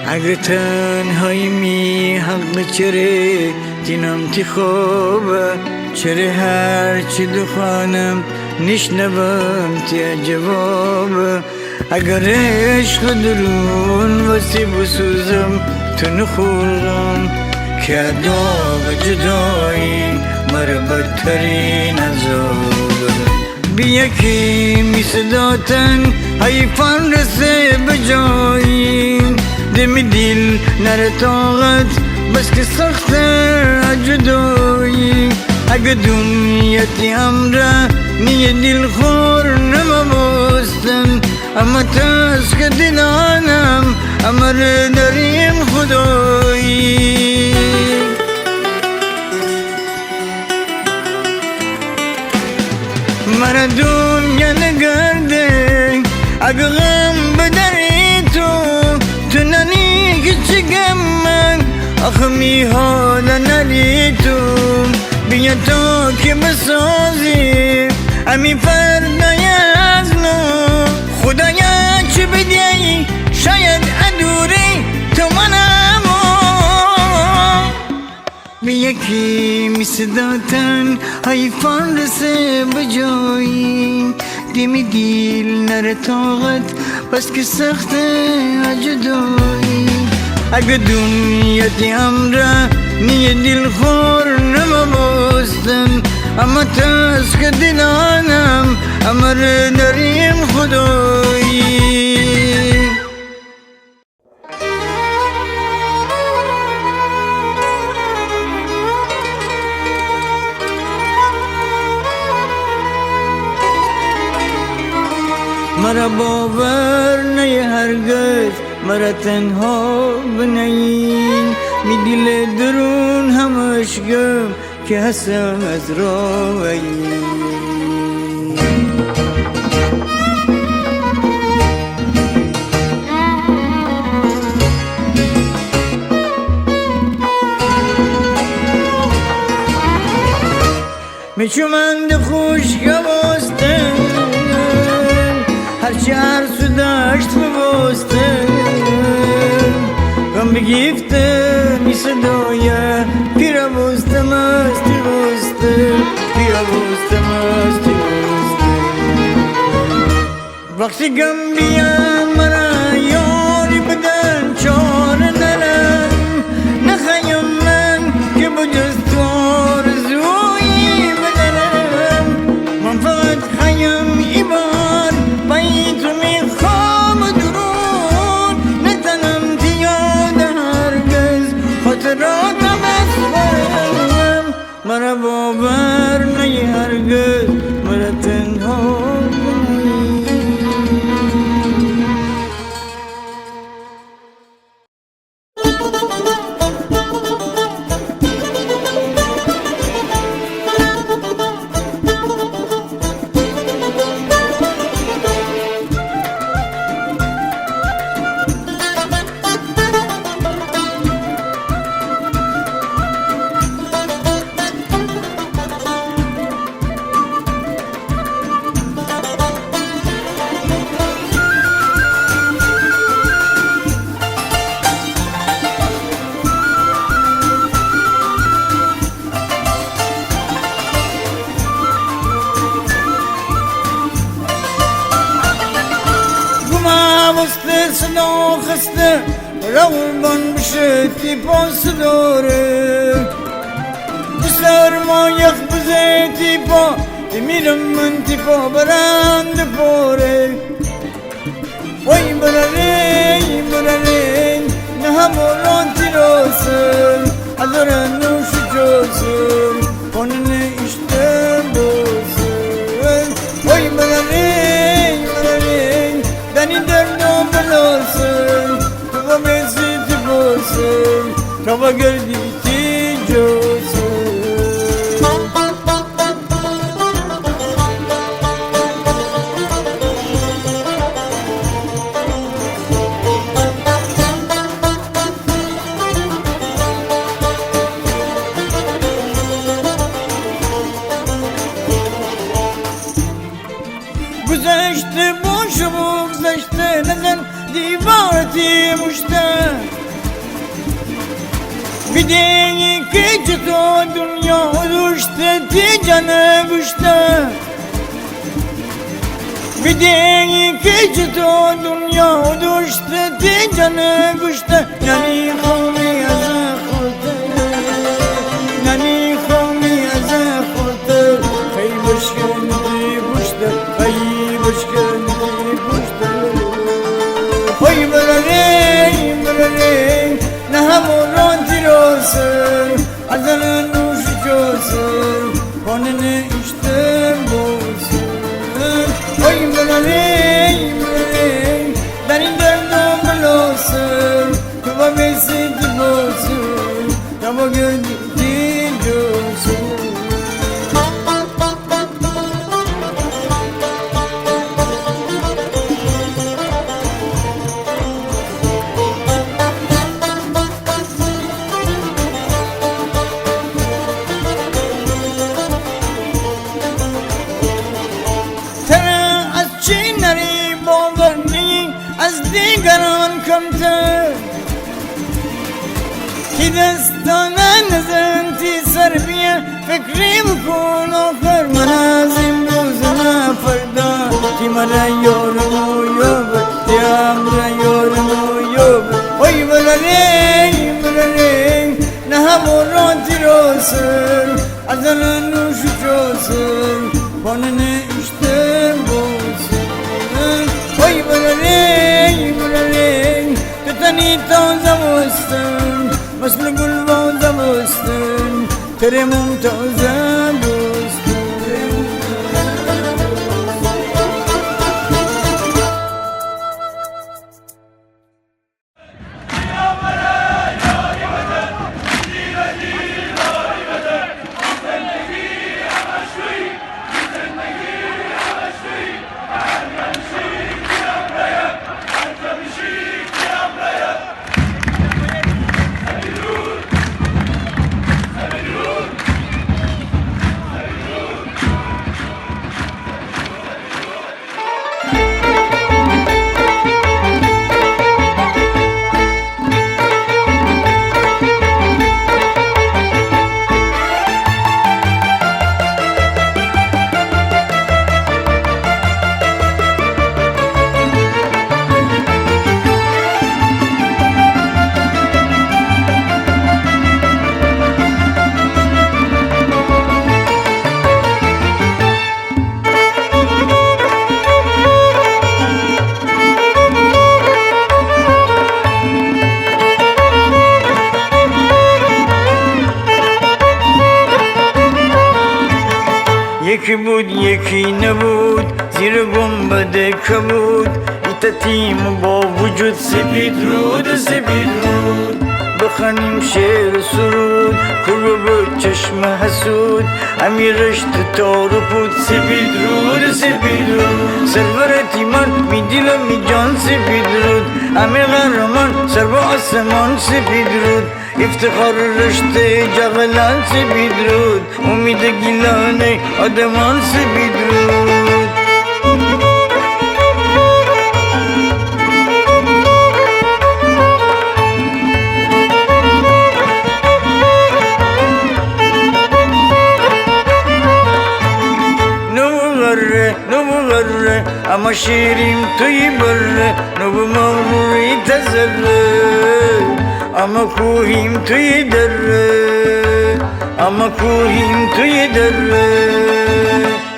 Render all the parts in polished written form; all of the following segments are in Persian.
اگرتن هایمی حق چره دینم تی خوبه چره هر چی دخوانم نشنوم تی جواب اگر عشق درون وسی بسوزم تو نخورم که داغ جدایی مر بدترین عذاب بیا که می صداتن حیفان رسه بجایی دم دل نره طاقت بس که سخت جدایی اگه دنیتی امره نیه دل خور نمباستن اما تاز که دلانم امر داریم خدایی مرا دنیا نگرده اگه غم بدری تو نانی که چگم من آخه می حالا نری تو بیا تو که بسازی امی فردای از نو خدایا چه بدی شاید ادوری تو منم بیا که می صداتن حیفان رسه بجایی دمی دیل نره طاقت بس که سخت جدایی اگه دنیتی امره نیه دل خور نمباستن اما تاز که دلانم امر داریم خدایی مرا باور نی هرگز مرا تنها بنین می دل درون همش گم که هستم از راهی می چومند خوش گواستن هرچی عرصو داشت بباستن غم بگیفته می صدایه پیرا بستم استی بسته پیرا بستم استی بسته وقتی غم بیان مرا یاری بدن چار نرم نخیم من که بجز تو آرزویی بدنم من فقط خیم ایبار بایی تو میخوام درون نتنم تیاد هرگز خاطراتم اسبرم مرا باور نی هرگز مرا تنها صدا خسته روبان بشه تیپا صداره بسر ما یخ بزه تیپا میرم من تیپا برند پاره وای براره نه هموران تیراسم اداره نوشو جاسم کنن اشته باسم وای براره دنی دردو بلاسم تو با بیسی تی باسم تو با گردی تی جاسم گذشته باشو بگذشته نزن دیوارتی مشته بدینی که چطور دنیا دوشته تی جانه گشته بدینی که چطور دنیا دوشته تی جانه گشته ننی خومی از خورده ننی خومی از خورده خی بشکندی گشته خی بشکندی گشته خی برنی برنی نه همون تیروسر ازن نوش جوسر کنن اشتم بوسر خی برنی برنی در این دردم بلوسر تو با بیسی دی بوسر تا با گردی دی جوسر از دیگران کمتر که دستانه نزن تی سر بیه فکری بکن آخر من از امروز فردا که من یارم و یابر تیم را یارم و یابر وی بلنی بلنی نه همون را تیروسر از نوش جوسر بانن اشتم بوسر وی بلنی بلنی تتنی تازه بستن مثل گل بازه بستن تر ممتازه بستن یکی بود یکی نبود زیر گنبد کبود ایتتیم با وجود سپید رود سپید رود بخنیم شعر سرود کرو به چشم حسود امی رشت تار و پود سپید رود سپید رود سرور تیمان می دل و می جان سپید رود امی غرمان سر با آسمان سپید رود افتخار رشته جغلان سپید رود امید گیلانه آدمان سپید رود اما شیریم توی بره نو مغروری تزره اما کوهیم توی دره اما کوهیم توی دره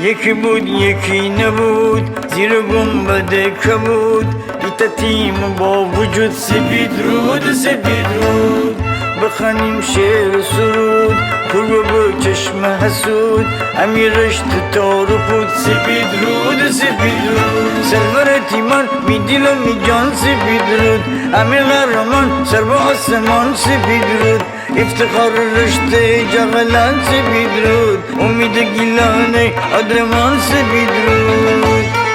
یکی بود یکی نبود زیر گنبد کبود ایتتیم با وجود سپید رود سپید رود بخنیم شعر سرود کرو به چشم حسود امی رشت تار و پود سپید رود سپید رود سرور تیمان می دل و می جان سپید رود امی غرمان سر با آسمان سپید رود افتخار رشته جغلان سپید رود امید گیلانه آدمان سپید رود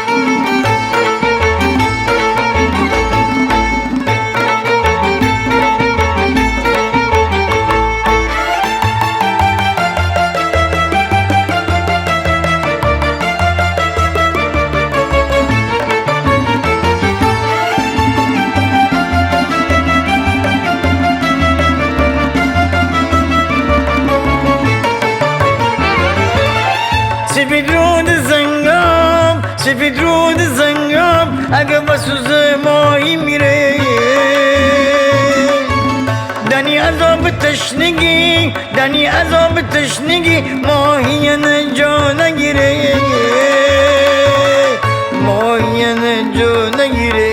سفید رود زنگاب اگه بسوز ماهی میره دنی عذاب تشنگی دنی عذاب تشنگی ماهی نجا نگیره ماهی نجا نگیره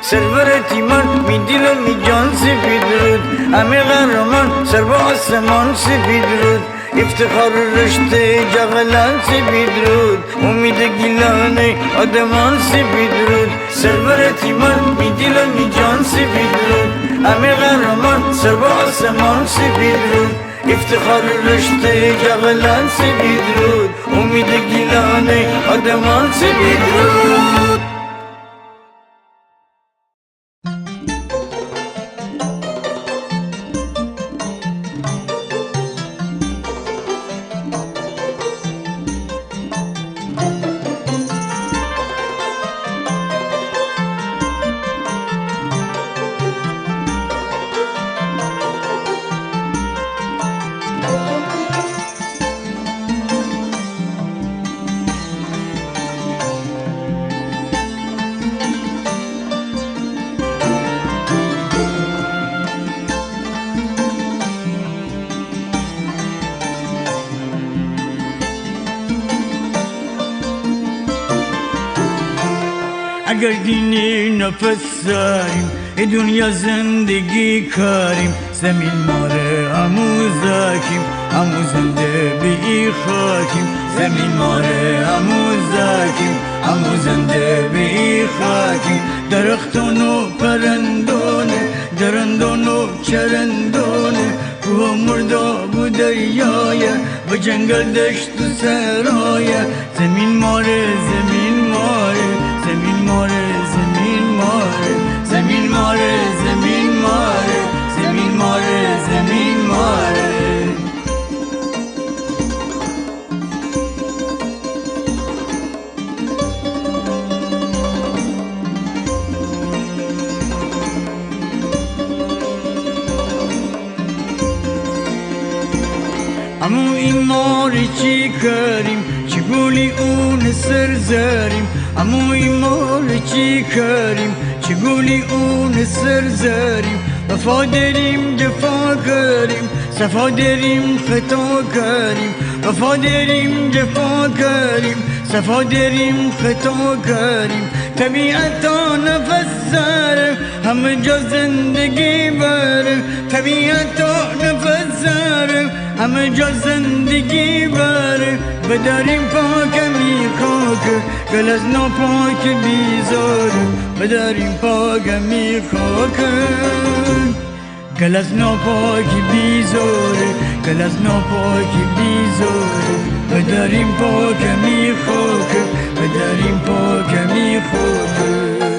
سرورتی من می دل و می جان سفید رود همه قهرمان سر با آسمان سفید رود افتخار رشته جغلان سفید رود امید گیلان آدمان سفید رود سرورتی من می دل و می جان سفید رود همه قهرمان سر با آسمان سفید رود افتخار رشته جغلان سفید رود امید گیلان آدمان سفید رود اگر دینی نفس داریم ای دنیا زندگی کاریم زمین ماره همو زاکیم همو زنده بی خاکیم زمین ماره همو زاکیم همو زنده بی خاکیم درختان و پرندانه درندان و چرندانه کوه مرداب و دریایه و جنگل دشت و سرایه زمین ماره زمین ماره زمین ماره زمین ماره زمین ماره زمین ماره زمین ماره زمین ماره امو این ماره چی کریم چی گولی اون سر زاریم امو این ماره چی کریم چی گولی اون سر زاریم وفا داریم جفا کریم صفا داریم خطا کریم وفا داریم جفا کریم صفا داریم خطا کریم طبیعتا نفس زاره همه جا زندگی باره طبیعتا نفس زاره همه جا زندگی باره بداریم پاک میخاک گل از ناپاک بیزاره بداریم پاک میخاک گل از ناپاک بیزاره گل از ناپاک بیزاره بداریم پاک میخاک بداریم پاک میخاک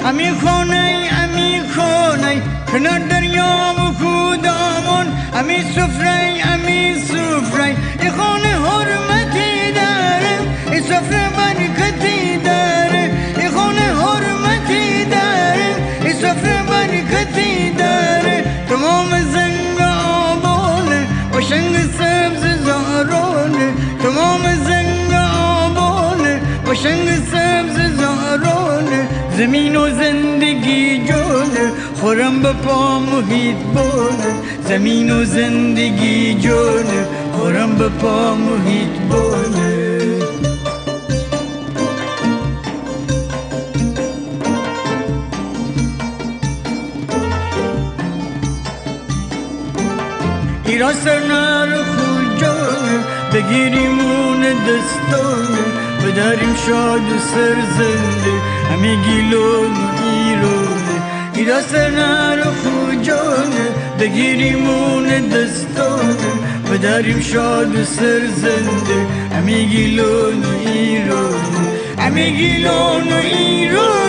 امی خانه کنار دریا و کودامون امی سفره ای خانه حرمتی داره ای سفره برکتی داره ای خانه حرمتی داره ای سفره برکتی داره تمام زنگ آبانه و شنگ سبز زارانه تمام زنگ آبانه و شنگ سبز زارانه زمین و زندگی جانه خورم به پا محیط بانه زمین و زندگی جانه خورم به پا محیط بانه ایران سرنر خود جانه بگیریمون دستانه بداریم شاد و سرزنده همی گیلون و ایرانه ایران سرنر خود جانه بگیریمون دستانه بداریم شاد و سرزنده همی گیلون و ایرانه همی گیلون و ایرانه